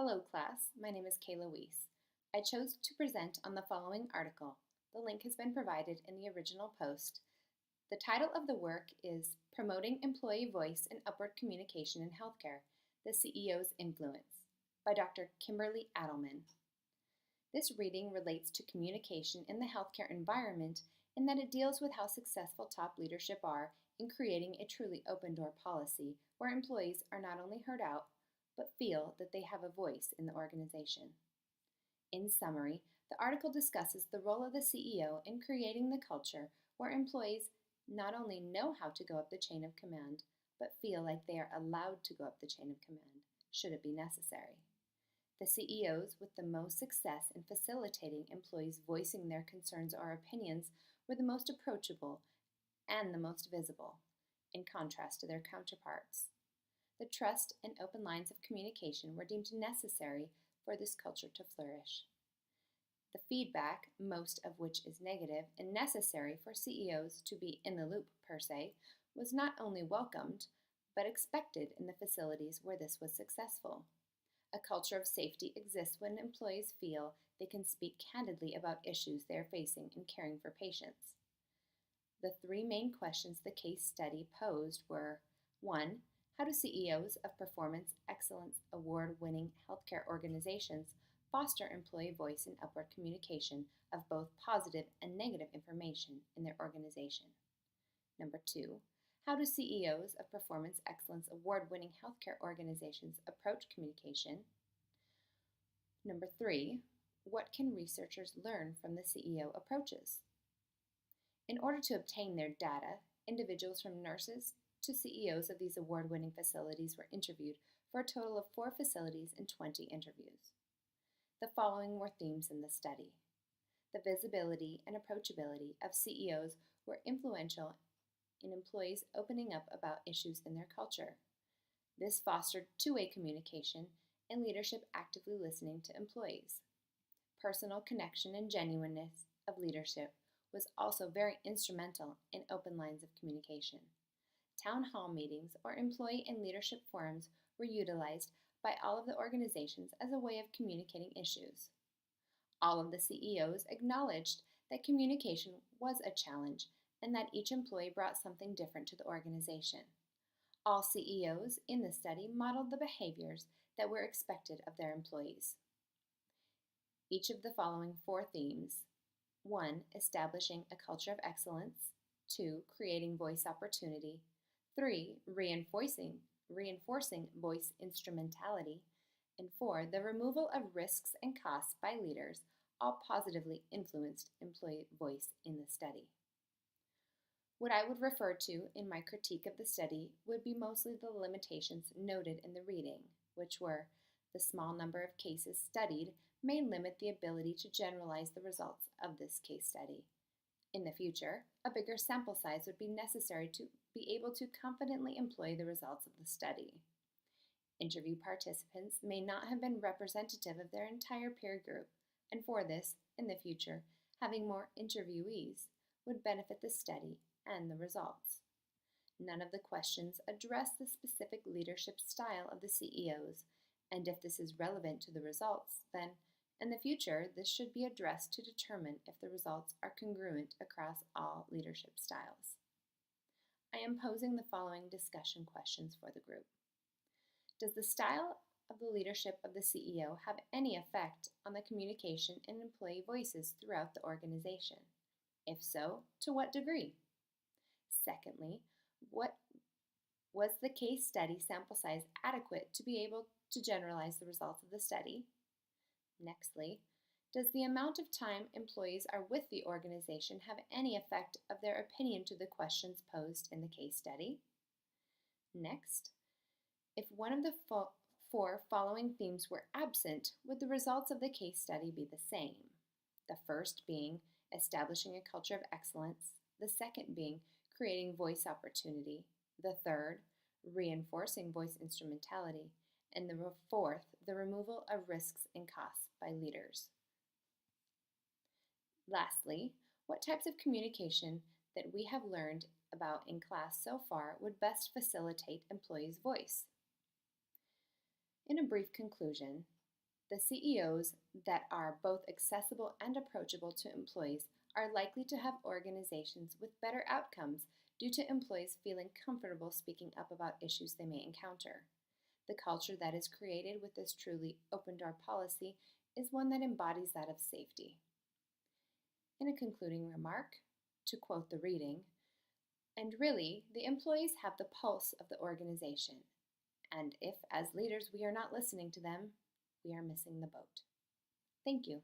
Hello class, my name is Kayla Weiss. I chose to present on the following article. The link has been provided in the original post. The title of the work is Promoting Employee Voice and Upward Communication in Healthcare, the CEO's Influence, by Dr. Kimberly Adelman. This reading relates to communication in the healthcare environment in that it deals with how successful top leadership are in creating a truly open-door policy where employees are not only heard out, but feel that they have a voice in the organization. In summary, the article discusses the role of the CEO in creating the culture where employees not only know how to go up the chain of command, but feel like they are allowed to go up the chain of command, should it be necessary. The CEOs with the most success in facilitating employees voicing their concerns or opinions were the most approachable and the most visible, in contrast to their counterparts. The trust and open lines of communication were deemed necessary for this culture to flourish. The feedback, most of which is negative and necessary for CEOs to be in the loop per se, was not only welcomed, but expected in the facilities where this was successful. A culture of safety exists when employees feel they can speak candidly about issues they are facing in caring for patients. The three main questions the case study posed were: 1. How do CEOs of Performance Excellence Award-winning healthcare organizations foster employee voice and upward communication of both positive and negative information in their organization? Number 2. How do CEOs of Performance Excellence Award-winning healthcare organizations approach communication? Number 3. What can researchers learn from the CEO approaches? In order to obtain their data, individuals from nurses to CEOs of these award-winning facilities were interviewed for a total of 4 facilities and 20 interviews. The following were themes in the study. The visibility and approachability of CEOs were influential in employees opening up about issues in their culture. This fostered two-way communication and leadership actively listening to employees. Personal connection and genuineness of leadership was also very instrumental in open lines of communication. Town hall meetings or employee and leadership forums were utilized by all of the organizations as a way of communicating issues. All of the CEOs acknowledged that communication was a challenge and that each employee brought something different to the organization. All CEOs in the study modeled the behaviors that were expected of their employees. Each of the following 4 themes: 1. Establishing a culture of excellence. 2. Creating voice opportunity. 3. Reinforcing voice instrumentality. And 4. The removal of risks and costs by leaders, all positively influenced employee voice in the study. What I would refer to in my critique of the study would be mostly the limitations noted in the reading, which were: the small number of cases studied may limit the ability to generalize the results of this case study. In the future, a bigger sample size would be necessary to be able to confidently employ the results of the study. Interview participants may not have been representative of their entire peer group, and for this, in the future, having more interviewees would benefit the study and the results. None of the questions address the specific leadership style of the CEOs, and if this is relevant to the results, then in the future, this should be addressed to determine if the results are congruent across all leadership styles. I am posing the following discussion questions for the group. Does the style of the leadership of the CEO have any effect on the communication and employee voices throughout the organization? If so, to what degree? Secondly, was the case study sample size adequate to be able to generalize the results of the study? Nextly, does the amount of time employees are with the organization have any effect of their opinion to the questions posed in the case study? Next, if one of the 4 following themes were absent, would the results of the case study be the same? The first being establishing a culture of excellence, the second being creating voice opportunity, the third, reinforcing voice instrumentality, and the 4th, the removal of risks and costs by leaders. Lastly, what types of communication that we have learned about in class so far would best facilitate employees' voice? In a brief conclusion, The CEOs that are both accessible and approachable to employees are likely to have organizations with better outcomes due to employees feeling comfortable speaking up about issues they may encounter. The culture that is created with this truly open door policy is one that embodies that of safety. In a concluding remark, to quote the reading, and really, the employees have the pulse of the organization. And if, as leaders, we are not listening to them, we are missing the boat. Thank you.